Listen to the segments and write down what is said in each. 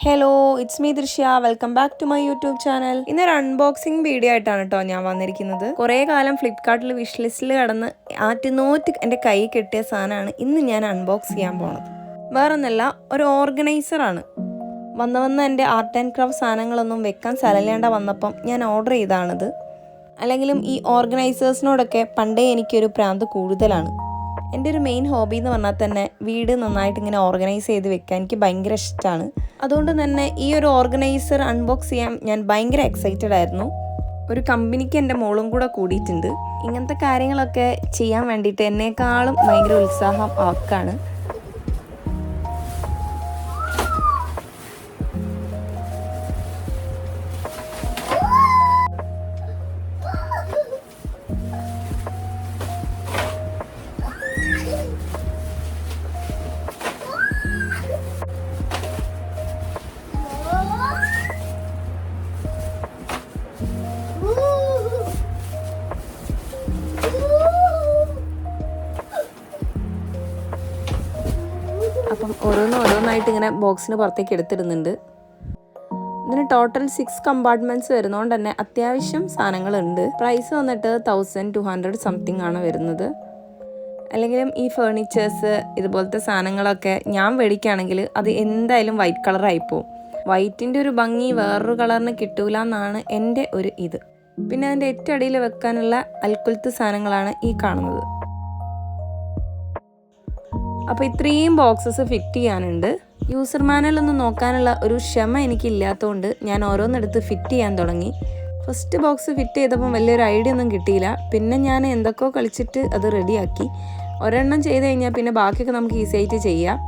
Hello, it's me Drishya. Welcome back to my YouTube channel. ഇന്നൊരു unboxing video ആയിട്ടാണ് കേട്ടോ ഞാൻ വന്നിരിക്കുന്നത്. കുറേ കാലം ഫ്ലിപ്കാർട്ടിൽ വിഷ് ലിസ്റ്റിൽ കടന്ന് ആറ്റുനോറ്റ് എൻ്റെ കൈ കെട്ടിയ സാധനമാണ് ഇന്ന് ഞാൻ അൺബോക്സ് ചെയ്യാൻ പോണത്. വേറൊന്നല്ല, ഒരു ഓർഗനൈസറാണ്. വന്ന് എൻ്റെ ആർട്ട് ആൻഡ് ക്രാഫ്റ്റ് സാധനങ്ങളൊന്നും വെക്കാൻ സ്ഥലമില്ലാണ്ട വന്നപ്പം ഞാൻ ഓർഡർ ചെയ്താണിത്. അല്ലെങ്കിലും ഈ ഓർഗനൈസേഴ്സിനോടൊക്കെ പണ്ടേ എനിക്കൊരു പ്രാന്ത് കൂടുതലാണ്. എൻ്റെ ഒരു മെയിൻ ഹോബി എന്ന് പറഞ്ഞാൽ തന്നെ വീട് നന്നായിട്ട് ഇങ്ങനെ ഓർഗനൈസ് ചെയ്ത് വെക്കാൻ എനിക്ക് ഭയങ്കര ഇഷ്ടമാണ്. അതുകൊണ്ട് തന്നെ ഈ ഒരു ഓർഗനൈസർ അൺബോക്സ് ചെയ്യാൻ ഞാൻ ഭയങ്കര എക്സൈറ്റഡ് ആയിരുന്നു. ഒരു കമ്പനിക്ക് എൻ്റെ മോളും കൂടെ കൂടിയിട്ടുണ്ട്. ഇങ്ങനത്തെ കാര്യങ്ങളൊക്കെ ചെയ്യാൻ വേണ്ടിയിട്ട് എന്നെക്കാളും ഭയങ്കര ഉത്സാഹം ആക്കാണ്. അപ്പം ഓരോന്നായിട്ട് ഇങ്ങനെ ബോക്സിന് പുറത്തേക്ക് എടുത്തിടുന്നുണ്ട്. ഇതിന് ടോട്ടൽ 6 കമ്പാർട്ട്മെൻറ്റ്സ് വരുന്നതുകൊണ്ട് തന്നെ അത്യാവശ്യം സാധനങ്ങളുണ്ട്. പ്രൈസ് വന്നിട്ട് 1200 സംതിങ് ആണ് വരുന്നത്. അല്ലെങ്കിലും ഈ ഫേർണിച്ചേഴ്സ് ഇതുപോലത്തെ സാധനങ്ങളൊക്കെ ഞാൻ മേടിക്കുകയാണെങ്കിൽ അത് എന്തായാലും വൈറ്റ് കളറായി പോവും. വൈറ്റിൻ്റെ ഒരു ഭംഗി വേറൊരു കളറിന് കിട്ടൂല എന്നാണ് എൻ്റെ ഒരു ഇത്. പിന്നെ അതിൻ്റെ ഏറ്റവും അടിയിൽ വെക്കാനുള്ള അൽക്കുലത്ത് സാധനങ്ങളാണ് ഈ കാണുന്നത്. അപ്പോൾ ഇത്രയും ബോക്സസ് ഫിറ്റ് ചെയ്യാനുണ്ട്. യൂസർ മാനുവലൊന്നും നോക്കാനുള്ള ഒരു ക്ഷമ എനിക്കില്ലാത്തതുകൊണ്ട് ഞാൻ ഓരോന്നെടുത്ത് ഫിറ്റ് ചെയ്യാൻ തുടങ്ങി. ഫസ്റ്റ് ബോക്സ് ഫിറ്റ് ചെയ്തപ്പം വലിയൊരു ഐഡിയ ഒന്നും കിട്ടിയില്ല. പിന്നെ ഞാൻ എന്തൊക്കെയോ കളിച്ചിട്ട് അത് റെഡിയാക്കി. ഒരെണ്ണം ചെയ്ത് കഴിഞ്ഞാൽ പിന്നെ ബാക്കിയൊക്കെ നമുക്ക് ഈസി ആയിട്ട് ചെയ്യാം.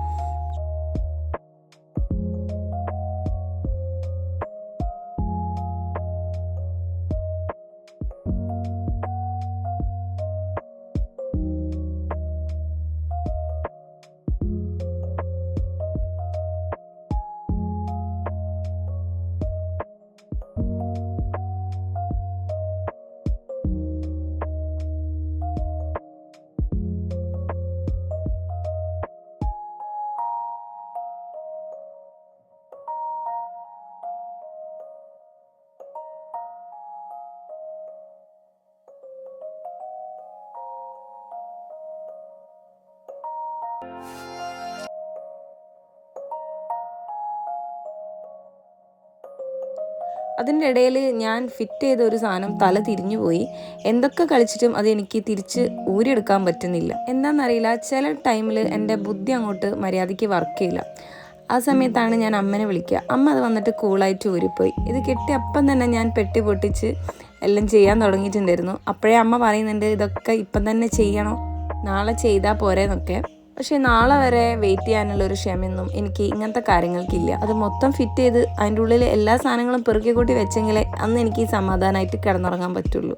അതിൻ്റെ ഇടയിൽ ഞാൻ ഫിറ്റ് ചെയ്ത ഒരു സാധനം തല തിരിഞ്ഞു പോയി. എന്തൊക്കെ കളിച്ചിട്ടും അത് എനിക്ക് തിരിച്ച് ഊരിയെടുക്കാൻ പറ്റുന്നില്ല. എന്താണെന്നറിയില്ല, ചില ടൈമിൽ എൻ്റെ ബുദ്ധി അങ്ങോട്ട് മര്യാദയ്ക്ക് വർക്ക് ചെയ്യില്ല. ആ സമയത്താണ് ഞാൻ അമ്മനെ വിളിക്കുക. അമ്മ അത് വന്നിട്ട് കൂളായിട്ട് ഊരിപ്പോയി. ഇത് കിട്ടി അപ്പം തന്നെ ഞാൻ പെട്ടി പൊട്ടിച്ച് എല്ലാം ചെയ്യാൻ തുടങ്ങിയിട്ടുണ്ടായിരുന്നു. അപ്പോഴേ അമ്മ പറയുന്നുണ്ട്, ഇതൊക്കെ ഇപ്പം തന്നെ ചെയ്യണോ, നാളെ ചെയ്താൽ പോരെന്നൊക്കെ. പക്ഷേ നാളെ വരെ വെയിറ്റ് ചെയ്യാനുള്ള ഒരു ക്ഷമയൊന്നും എനിക്ക് ഇങ്ങനത്തെ കാര്യങ്ങൾക്കില്ല. അത് മൊത്തം ഫിറ്റ് ചെയ്ത് അതിൻ്റെ ഉള്ളിൽ എല്ലാ സാധനങ്ങളും പെറുക്കി കൂട്ടി വെച്ചെങ്കിലേ അന്ന് എനിക്ക് സമാധാനമായിട്ട് കിടന്നുറങ്ങാൻ പറ്റുള്ളൂ.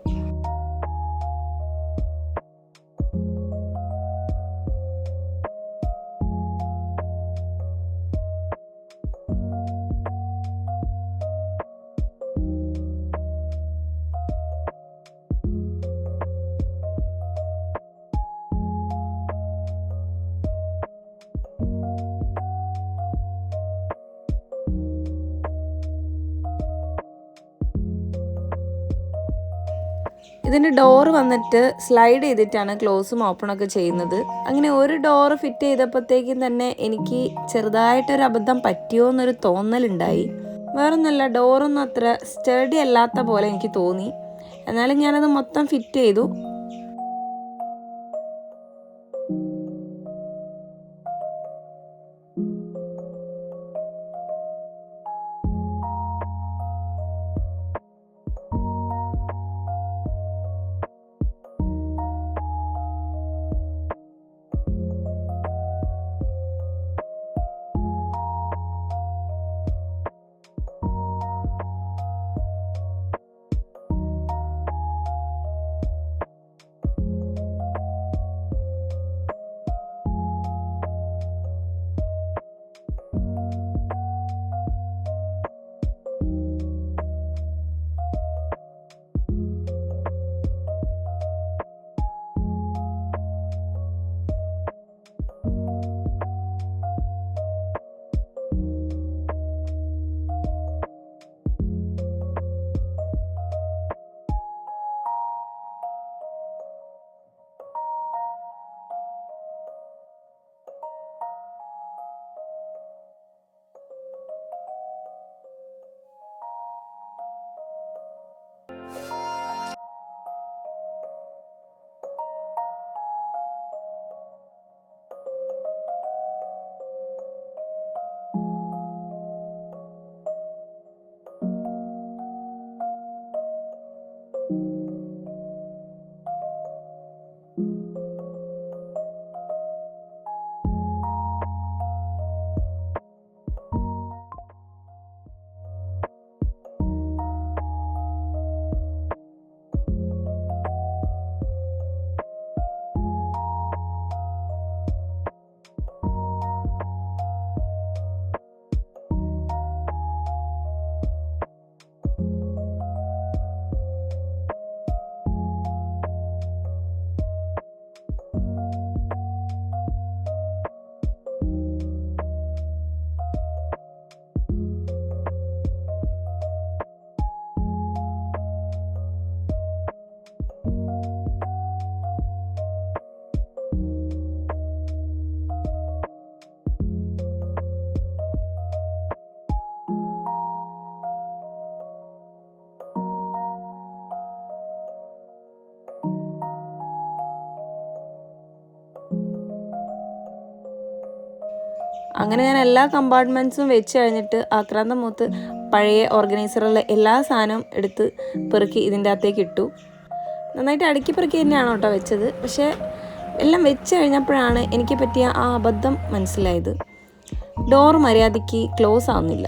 ഇതിൻ്റെ ഡോറ് വന്നിട്ട് സ്ലൈഡ് ചെയ്തിട്ടാണ് ക്ലോസും ഓപ്പണൊക്കെ ചെയ്യുന്നത്. അങ്ങനെ ഒരു ഡോറ് ഫിറ്റ് ചെയ്തപ്പോഴത്തേക്കും തന്നെ എനിക്ക് ചെറുതായിട്ടൊരു അബദ്ധം പറ്റിയോ എന്നൊരു തോന്നലുണ്ടായി. വേറൊന്നല്ല, ഡോറൊന്നും അത്ര സ്റ്റഡി അല്ലാത്ത പോലെ എനിക്ക് തോന്നി. എന്നാലും ഞാനത് മൊത്തം ഫിറ്റ് ചെയ്തു. അങ്ങനെ ഞാൻ എല്ലാ കമ്പാർട്ട്മെൻറ്റ്സും വെച്ച് കഴിഞ്ഞിട്ട് ആക്രാന്തം മൂത്ത് പഴയ ഓർഗനൈസറുള്ള എല്ലാ സാധനവും എടുത്ത് പെറുക്കി ഇതിൻ്റെ അകത്തേക്ക് ഇട്ടു. നന്നായിട്ട് അടുക്കി പെറുക്കി തന്നെയാണ് കേട്ടോ വെച്ചത്. പക്ഷേ എല്ലാം വെച്ച് കഴിഞ്ഞപ്പോഴാണ് എനിക്ക് പറ്റിയ ആ അബദ്ധം മനസ്സിലായത്. ഡോർ മര്യാദയ്ക്ക് ക്ലോസ് ആവുന്നില്ല.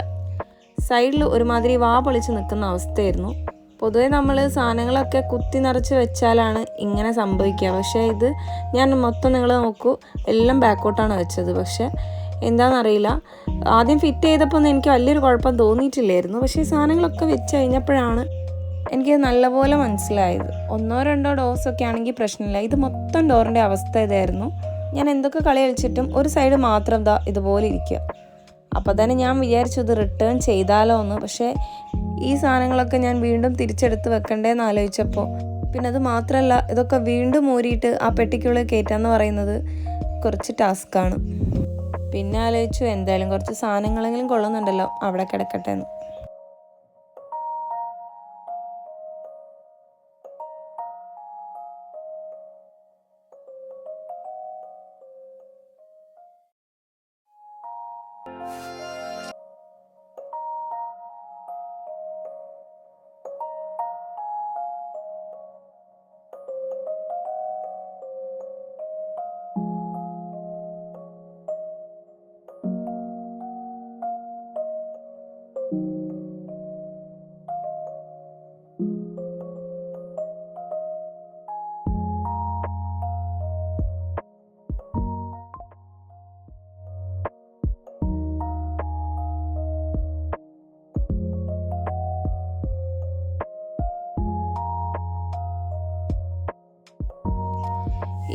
സൈഡിൽ ഒരുമാതിരി വാ പൊളിച്ച് നിൽക്കുന്ന അവസ്ഥയായിരുന്നു. പൊതുവേ നമ്മൾ സാധനങ്ങളൊക്കെ കുത്തി നിറച്ച് വെച്ചാലാണ് ഇങ്ങനെ സംഭവിക്കുക. പക്ഷേ ഇത് ഞാൻ മൊത്തം നിങ്ങൾ നോക്കൂ, എല്ലാം ബാക്കോട്ടാണ് വെച്ചത്. പക്ഷേ എന്താണെന്നറിയില്ല, ആദ്യം ഫിറ്റ് ചെയ്തപ്പോൾ ഒന്നും എനിക്ക് വലിയൊരു കുഴപ്പം തോന്നിയിട്ടില്ലായിരുന്നു. പക്ഷേ സാധനങ്ങളൊക്കെ വെച്ച് കഴിഞ്ഞപ്പോഴാണ് എനിക്ക് നല്ലപോലെ മനസ്സിലായത്. 1-2 ഡോസൊക്കെ ആണെങ്കിൽ പ്രശ്നമില്ല, ഇത് മൊത്തം ഡോറിൻ്റെ അവസ്ഥ ഇതായിരുന്നു. ഞാൻ എന്തൊക്കെ കളി കളിച്ചിട്ടും ഒരു സൈഡ് മാത്രം ഇതുപോലെ ഇരിക്കുക. അപ്പോൾ തന്നെ ഞാൻ വിചാരിച്ചു ഇത് റിട്ടേൺ ചെയ്താലോ എന്ന്. പക്ഷേ ഈ സാധനങ്ങളൊക്കെ ഞാൻ വീണ്ടും തിരിച്ചെടുത്ത് വെക്കണ്ടേന്ന് ആലോചിച്ചപ്പോൾ പിന്നെ അത് മാത്രമല്ല, ഇതൊക്കെ വീണ്ടും ഊരിയിട്ട് ആ പെട്ടിക്കുള്ളിൽ കയറ്റാന്ന് പറയുന്നത് കുറച്ച് ടാസ്ക്കാണ്. പിന്നെ ആലോചിച്ചു എന്തായാലും കുറച്ച് സാധനങ്ങളെങ്കിലും കൊള്ളുന്നുണ്ടല്ലോ, അവിടെ കിടക്കട്ടെ എന്ന്.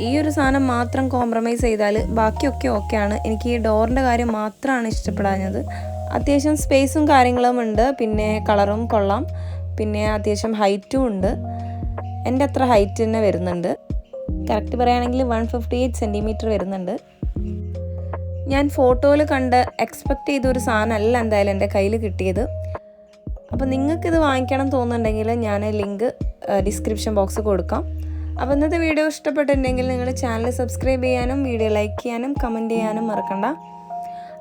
ഈ ഒരു സാധനം മാത്രം കോംപ്രമൈസ് ചെയ്താൽ ബാക്കിയൊക്കെ ഓക്കെയാണ്. എനിക്ക് ഈ ഡോറിൻ്റെ കാര്യം മാത്രമാണ് ഇഷ്ടപ്പെടാഞ്ഞത്. അത്യാവശ്യം സ്പേസും കാര്യങ്ങളും ഉണ്ട്, പിന്നെ കളറും കൊള്ളാം, പിന്നെ അത്യാവശ്യം ഹൈറ്റും ഉണ്ട്. എൻ്റെ അത്ര ഹൈറ്റ് തന്നെ വരുന്നുണ്ട്. കറക്റ്റ് പറയുകയാണെങ്കിൽ 158 സെൻറ്റിമീറ്റർ വരുന്നുണ്ട്. ഞാൻ ഫോട്ടോയിൽ കണ്ട് എക്സ്പെക്റ്റ് ചെയ്തൊരു സാധനമല്ല എന്തായാലും എൻ്റെ കയ്യിൽ കിട്ടിയത്. അപ്പോൾ നിങ്ങൾക്കിത് വാങ്ങിക്കണം തോന്നുന്നുണ്ടെങ്കിൽ ഞാൻ ലിങ്ക് ഡിസ്ക്രിപ്ഷൻ ബോക്സ് കൊടുക്കാം. അപ്പോൾ ഇന്നത്തെ വീഡിയോ ഇഷ്ടപ്പെട്ടിട്ടുണ്ടെങ്കിൽ നിങ്ങൾ ചാനൽ സബ്സ്ക്രൈബ് ചെയ്യാനും വീഡിയോ ലൈക്ക് ചെയ്യാനും കമൻറ്റ് ചെയ്യാനും മറക്കണ്ട.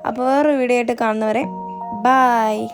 അപ്പോൾ വേറൊരു വീഡിയോ ആയിട്ട് കാണുന്നവരെ ബായ്.